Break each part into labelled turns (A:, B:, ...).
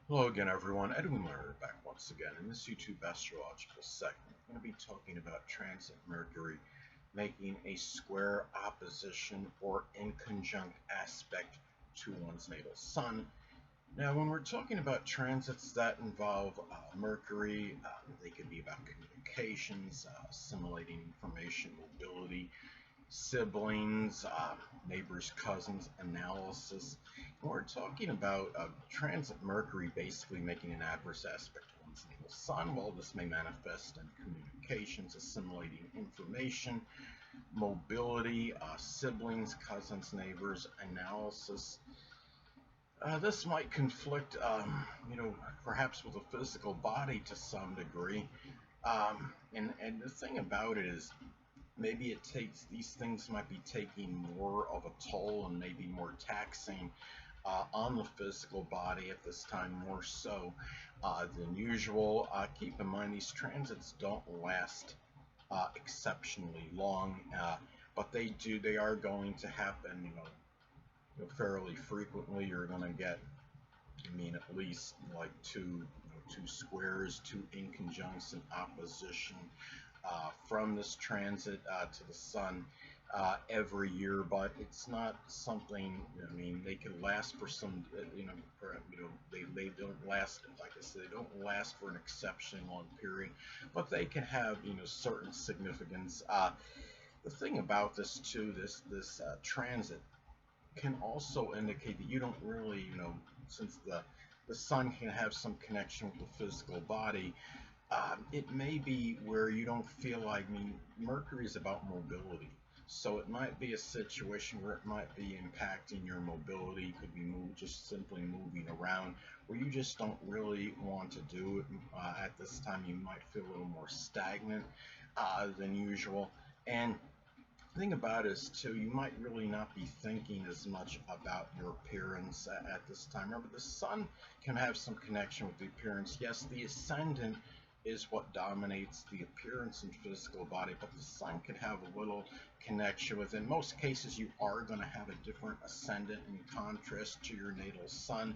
A: Hello again, everyone. Edwin Learnard back once again in this YouTube astrological segment. I'm going to be talking about transit Mercury making a square opposition or inconjunct aspect to one's natal sun. Now, when we're talking about transits that involve Mercury, they could be about communications, assimilating information, mobility, siblings, neighbors, cousins, analysis. And we're talking about transit Mercury basically making an adverse aspect to one's natal sun. Well, this may manifest in communications, assimilating information, mobility, siblings, cousins, neighbors, analysis. This might conflict, perhaps with the physical body to some degree. And the thing about it is, maybe it takes these things might be taking more of a toll and maybe more taxing on the physical body at this time, more so than usual. Keep in mind these transits don't last exceptionally long, but they are going to happen, fairly frequently. You're going to get, at least like two squares, two inconjuncts in opposition from this transit to the sun every year, but it's not something. They can last for some. They don't last. Like I said, they don't last for an exceptionally long period, but they can have certain significance. The thing about this too, this transit can also indicate that you don't really, since the sun can have some connection with the physical body, it may be where you don't feel like, Mercury is about mobility. So it might be a situation where it might be impacting your mobility, could be just simply moving around, where you just don't really want to do it. At this time, you might feel a little more stagnant than usual. And the thing about it is, too, you might really not be thinking as much about your appearance at this time. Remember, the sun can have some connection with the appearance. Yes, the ascendant is what dominates the appearance and physical body, but the sun can have a little connection with. In most cases, you are going to have a different ascendant in contrast to your natal sun.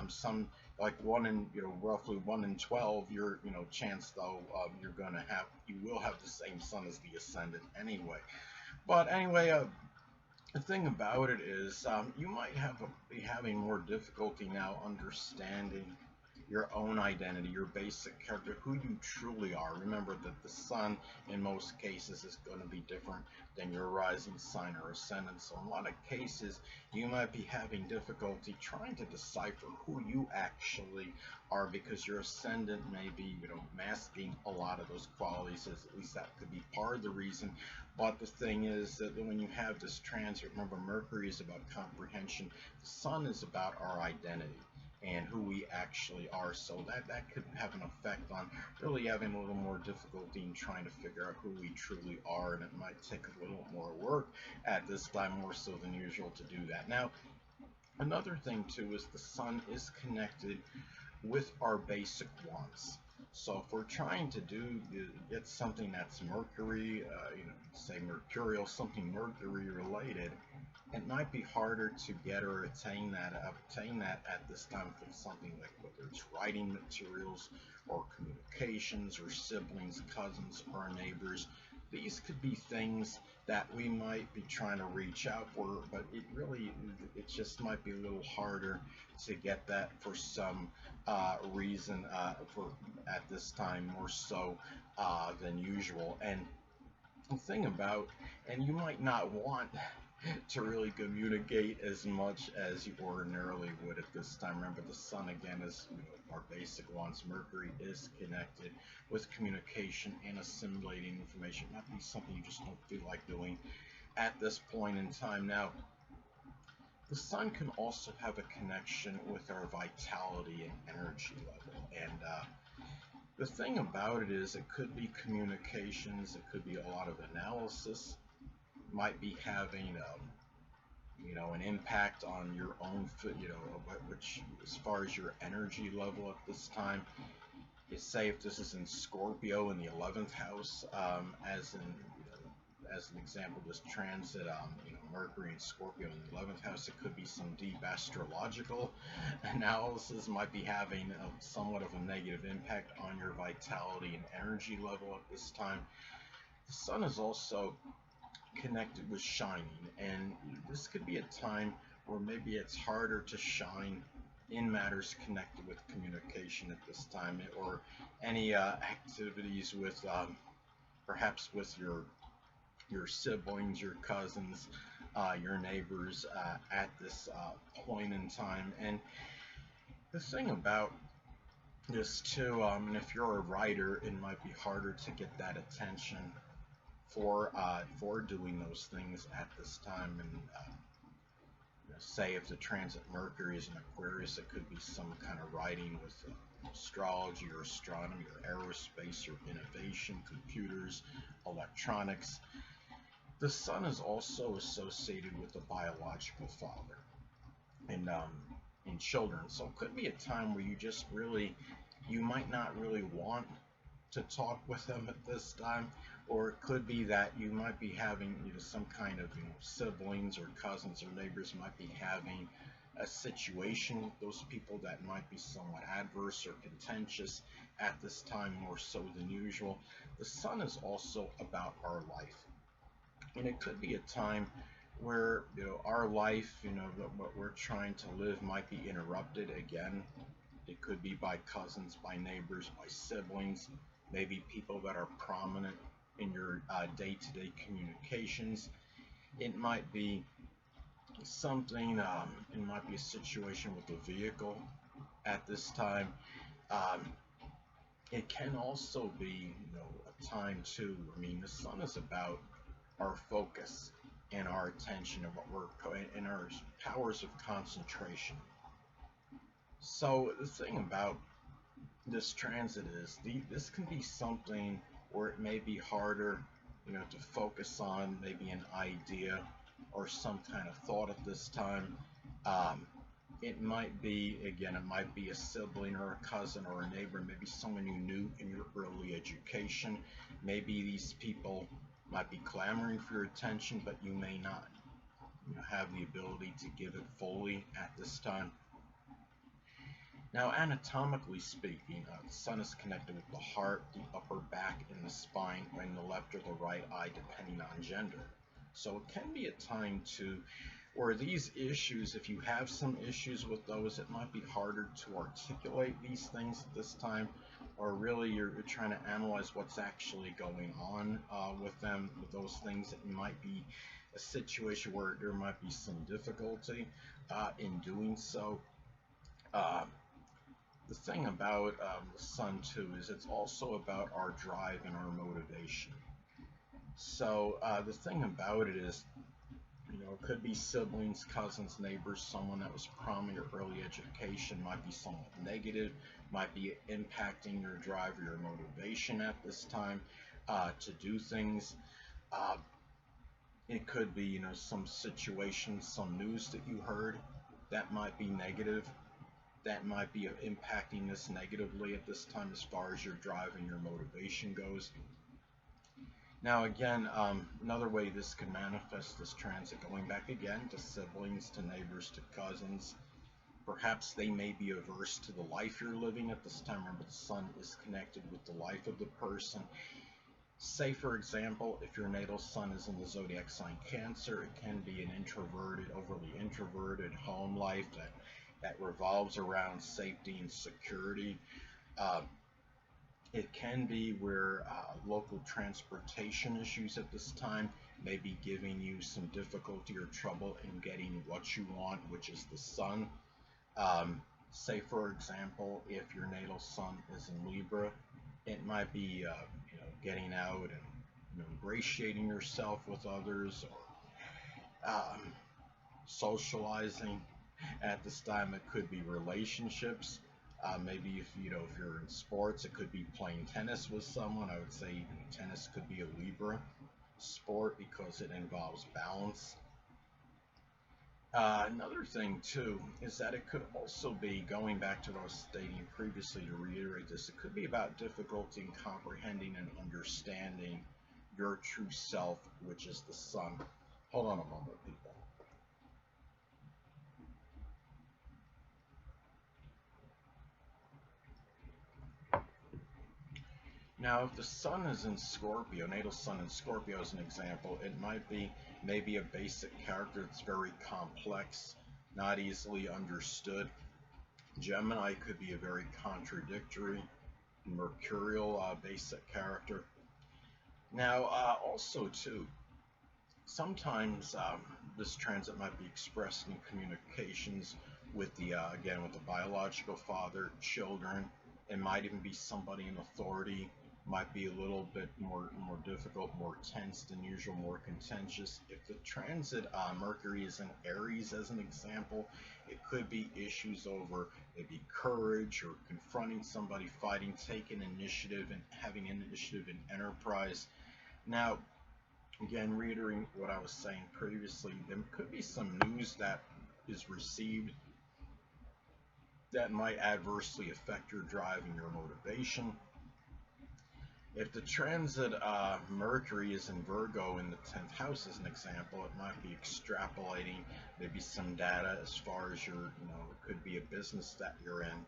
A: Some like roughly 1 in 12, your chance though, you will have the same sun as the ascendant anyway. But anyway, the thing about it is, you might be having more difficulty now understanding your own identity, your basic character, who you truly are. Remember that the sun, in most cases, is going to be different than your rising sign or ascendant. So in a lot of cases, you might be having difficulty trying to decipher who you actually are, because your ascendant may be, masking a lot of those qualities. At least that could be part of the reason. But the thing is that when you have this transit, remember Mercury is about comprehension. The sun is about our identity and who we actually are. So that could have an effect on really having a little more difficulty in trying to figure out who we truly are, and it might take a little more work at this time, more so than usual, to do that. Now, another thing too is the sun is connected with our basic wants. So if we're trying to get something that's Mercury, say mercurial, something Mercury related, it might be harder to get or obtain that at this time for something like whether it's writing materials or communications or siblings, cousins, or neighbors. These could be things that we might be trying to reach out for, but it just might be a little harder to get that for some reason for at this time, more so than usual. And the thing about, and you might not want to really communicate as much as you ordinarily would at this time. Remember, the sun again is, our basic wants. Mercury is connected with communication and assimilating information. It might be something you just don't feel like doing at this point in time. Now, the sun can also have a connection with our vitality and energy level. And the thing about it is, it could be communications, it could be a lot of analysis, might be having an impact on your own, which, as far as your energy level at this time, say if this is in Scorpio in the 11th house, as in as an example, this transit, Mercury and Scorpio in the 11th house, it could be some deep astrological analysis, might be having somewhat of a negative impact on your vitality and energy level at this time. The sun is also connected with shining, and this could be a time where maybe it's harder to shine in matters connected with communication at this time, or any activities with perhaps with your siblings, your cousins, your neighbors at this point in time. And the thing about this too, and if you're a writer, it might be harder to get that attention for doing those things at this time. And say if the transit Mercury is in Aquarius, it could be some kind of writing with astrology or astronomy or aerospace or innovation, computers, electronics. The sun is also associated with the biological father in children, so it could be a time where you might not really want to talk with them at this time, or it could be that you might be having some kind of siblings or cousins or neighbors might be having a situation with those people that might be somewhat adverse or contentious at this time, more so than usual. The sun is also about our life, and it could be a time where our life, what we're trying to live, might be interrupted again. It could be by cousins, by neighbors, by siblings, maybe people that are prominent in your day-to-day communications. It might be something, it might be a situation with a vehicle at this time. It can also be, a time too. I mean, the sun is about our focus and our attention and what we're in our powers of concentration. So the thing about this transit is this can be something where it may be harder, to focus on maybe an idea or some kind of thought at this time. It might be, again, it might be a sibling or a cousin or a neighbor, maybe someone you knew in your early education. Maybe these people might be clamoring for your attention, but you may not have the ability to give it fully at this time. Now, anatomically speaking, the sun is connected with the heart, the upper back, and the spine, and the left or the right eye, depending on gender. So it can be a time where these issues, if you have some issues with those, it might be harder to articulate these things at this time, or really you're trying to analyze what's actually going on with them, with those things. It might be a situation where there might be some difficulty in doing so. The thing about the sun too is it's also about our drive and our motivation. So the thing about it is, it could be siblings, cousins, neighbors, someone that was prominent in your early education, might be somewhat negative, might be impacting your drive or your motivation at this time to do things. It could be, some situation, some news that you heard that might be negative, that might be impacting this negatively at this time as far as your drive and your motivation goes. Now again, another way this can manifest this transit, going back again to siblings, to neighbors, to cousins, perhaps they may be averse to the life you're living at this time. Remember, the sun is connected with the life of the person. Say, for example, if your natal sun is in the zodiac sign Cancer, it can be an overly introverted home life that revolves around safety and security. It can be where local transportation issues at this time may be giving you some difficulty or trouble in getting what you want, which is the sun. Say, for example, if your natal sun is in Libra, it might be getting out and ingratiating yourself with others, or socializing at this time. It could be relationships. Maybe if you're in sports, it could be playing tennis with someone. I would say even tennis could be a Libra sport because it involves balance. Another thing too is that it could also be, going back to what I was stating previously to reiterate this, it could be about difficulty in comprehending and understanding your true self, which is the sun. Hold on a moment, people. Now, if the sun is in Scorpio, natal sun in Scorpio as an example, it might be maybe a basic character that's very complex, not easily understood. Gemini could be a very contradictory, mercurial basic character. Now, also too, sometimes this transit might be expressed in communications with the again with the biological father, children. It might even be somebody in authority. Might be a little bit more difficult, more tense than usual, more contentious. If the transit Mercury is in Aries, as an example, it could be issues over maybe courage or confronting somebody, fighting, taking initiative, and having initiative in enterprise. Now, again, reiterating what I was saying previously, there could be some news that is received that might adversely affect your drive and your motivation. If the transit Mercury is in Virgo in the 10th house, as an example, it might be extrapolating maybe some data as far as your, it could be a business that you're in.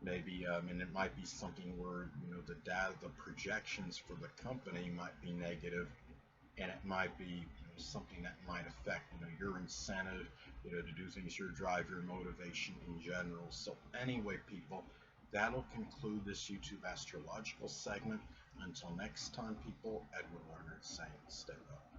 A: Maybe, and it might be something where, the data, the projections for the company might be negative, and it might be something that might affect your incentive to do things, your drive, your motivation in general. So anyway, people, that'll conclude this YouTube astrological segment. Until next time, people, Edwin Learnard saying stay well.